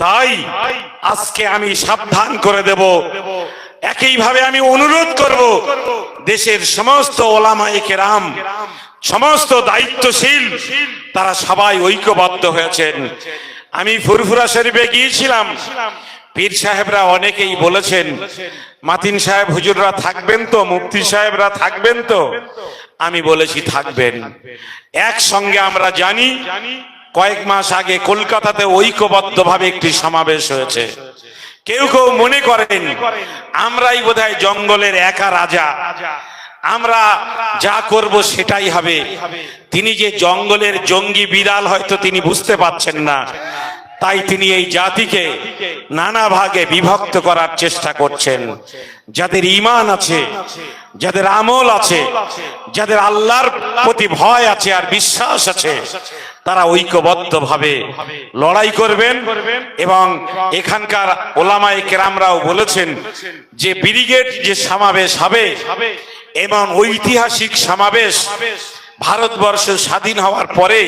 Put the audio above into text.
তাই আজকে আমি সাবধান করে দেব, একইভাবে আমি অনুরোধ করব দেশের সমস্ত ওলামায়ে কেরাম, সমস্ত দায়িত্বশীল, তারা সবাই ঐক্যবদ্ধ হয়েছেন। আমি ফুরফুরা শরীফে গিয়েছিলাম, পীর সাহেবরা অনেকেই বলেছেন মাতিন সাহেব হুজুররা থাকবেন তো, মুফতি সাহেবরা থাকবেন তো। আমি বলেছি থাকবেন। একসঙ্গে আমরা জানি কয়েক মাস আগে কলকাতাতে ঐক্যবদ্ধভাবে একটি সমাবেশ হয়েছে। কেউ কেউ মনে করেন আমরাই বোধহয় জঙ্গলের একা রাজা, আমরা যা করব সেটাই হবে। তিনি যে জঙ্গলের জঙ্গি বিড়াল হয়তো তিনি বুঝতে পারছেন না, তাই তিনি এই জাতিকে নানা ভাগে বিভক্ত করার চেষ্টা করছেন। যাদের ঈমান আছে, যাদের আমল আছে, যাদের আল্লাহর প্রতি ভয় আছে আর বিশ্বাস আছে, তারা ঐক্যবদ্ধভাবে লড়াই করবেন। এবং এখানকার ওলামায়ে কেরামরাও বলেছেন যে ব্রিগেড যে সমাবেশ হবে এবং ঐতিহাসিক সমাবেশ, ভারতবর্ষ স্বাধীন হওয়ার পরে